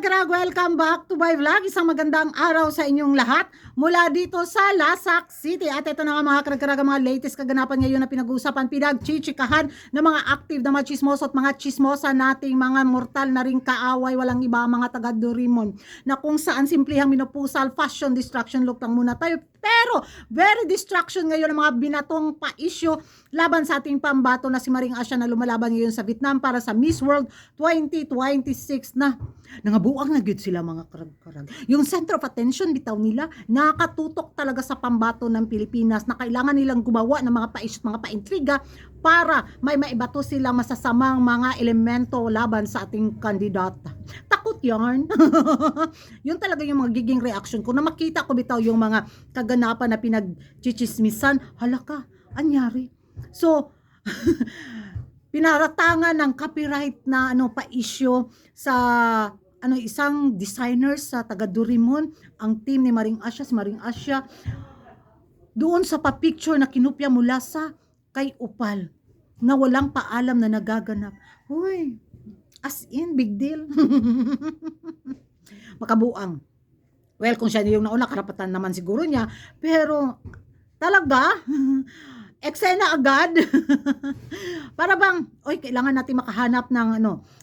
karag-karag, welcome back to my vlog. Isang magandang araw sa inyong lahat mula dito sa Lasak City. At ito na nga mga karag-karag, mga latest kaganapan ngayon na pinag-uusapan, pinagchichikahan ng mga active na mga chismoso at mga chismosa nating mga mortal na ring kaaway, walang iba mga taga Doraemon, na kung saan simplihang minupusal, fashion distraction look lang muna tayo. Pero very distraction ngayon ng mga binatong pa-issue laban sa ating pambato na si Maring Asya na lumalaban ngayon sa Vietnam para sa Miss World 2026 na nangabuang na gyud sila mga karag-karag. Yung center of attention bitaw nila nakatutok talaga sa pambato ng Pilipinas na kailangan nilang gumawa ng mga pa-issue, mga pa-intriga para may maibato silang masasamang mga elemento laban sa ating kandidata. Takot yarn. Yun talaga yung magiging reaction ko na makita ko bitaw yung mga kaganapan na pinagchichismisan. Hala ka, anyari. So, pinaratangan ng copyright na pa-issue sa isang designer sa taga Doraemon, ang team ni Maring Asya, si Maring Asya, doon sa pa-picture na kinupya mula sa kay Upal na walang paalam na nagaganap. Uy, as in, big deal. Makabuang. Well, kung siya yung nauna, karapatan naman siguro niya. Pero, talaga, eksena agad. Para bang, oy, kailangan natin makahanap ng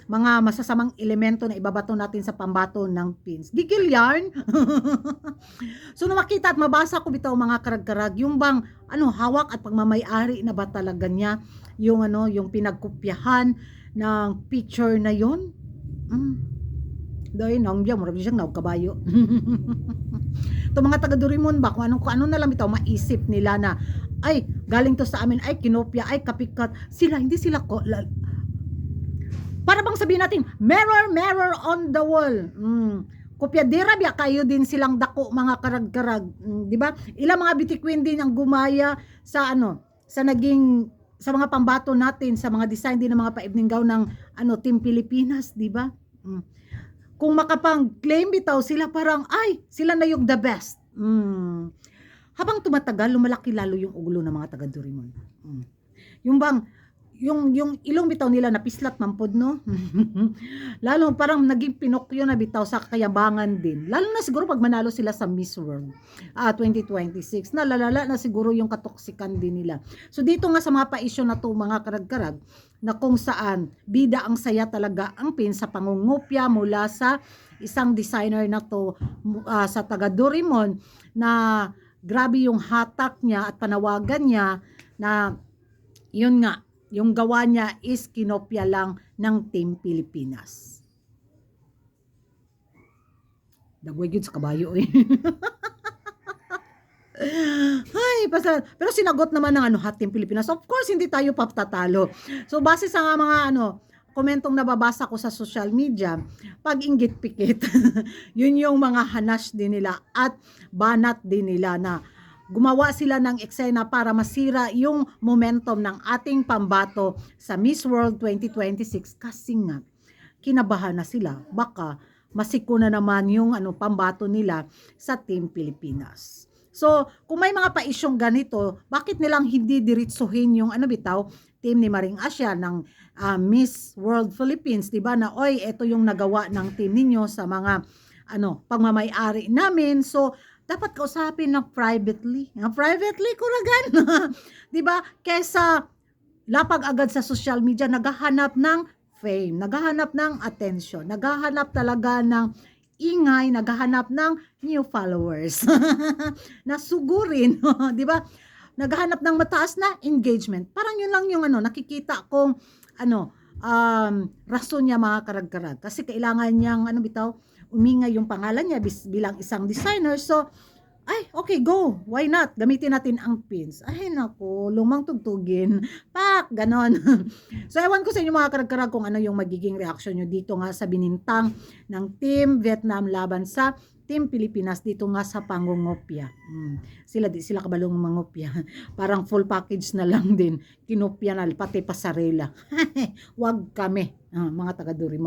mga masasamang elemento na ibabato natin sa pambato ng pins. Gigil yarn. So, nung makita at mabasa ko bitaw mga karag-karag, yung bang, hawak at pagmamay-ari na ba talaga niya, yung pinagkopyahan ng picture na yun? Dahil nang diyan, marami siyang kabayo. Ito mga taga Doraemon ba, kung ano na lang bitaw maisip nila na, ay, galing to sa amin, ay, kinopya, ay, kapikat. Hindi sila para bang sabihin natin, mirror, mirror on the wall. Kopyadera biya kayo din silang dako mga karag-karag. Di ba? Ilang mga beauty queen din ang gumaya sa sa mga pambato natin, sa mga design din ng mga paibninggaw ng Team Pilipinas, di ba? Kung makapang-claim bitaw sila parang, ay, sila na yung the best. Habang tumatagal, lumalaki lalo yung ulo ng mga taga Doraemon. Yung bang, yung ilong bitaw nila napislat mampod, no? Lalo parang naging Pinokyo na bitaw sa kayabangan din. Lalo na siguro pag manalo sila sa Miss World 2026. Nalalala na siguro yung katoksikan din nila. So dito nga sa mga pa-issue na to mga karag-karag, na kung saan bida ang saya talaga ang pin sa pangungupya mula sa isang designer na to sa taga Doraemon na grabe yung hatak niya at panawagan niya na yun nga, yung gawa niya is kinopya lang ng Team Pilipinas. Dagway yun sa kabayo eh. Ay, pero sinagot naman ng Team Pilipinas. Of course, hindi tayo patatalo. So, base sa mga komentong nababasa ko sa social media, pag-inggit pikit, yun yung mga hanash din nila at banat din nila na gumawa sila ng eksena para masira yung momentum ng ating pambato sa Miss World 2026 kasi nga kinabahan na sila. Baka masiko na naman yung pambato nila sa Team Pilipinas. So, kung may mga pa-isyong ganito, bakit nilang hindi diritsuhin yung team ni Maring Asya ng Miss World Philippines, 'di ba? Na oy, ito yung nagawa ng team ninyo sa mga pagmamay-ari namin. So, dapat kausapin ng privately. Privately kuragan. 'Di ba? Kaysa lapag agad sa social media, naghahanap ng fame, naghahanap ng attention, naghahanap talaga ng ingay, naghahanap ng new followers. Nasugurin, 'di ba? Naghahanap ng mataas na engagement. Parang yun lang yung nakikita kong rason niya mga karag-karag. Kasi kailangan niyang umingay yung pangalan niya bilang isang designer. So, ay, okay, go. Why not? Gamitin natin ang pins. Ay, naku, lumang tugtugin. Pak, ganon. So, ewan ko sa inyo mga karag-karag kung ano yung magiging reaction nyo dito nga sa binintang ng Team Vietnam laban sa Team Pilipinas dito nga sa pangungopya. Sila kabalong mangopya. Parang full package na lang din. Kinopya na, pati pasarela. Wag kami, mga taga Doraemon.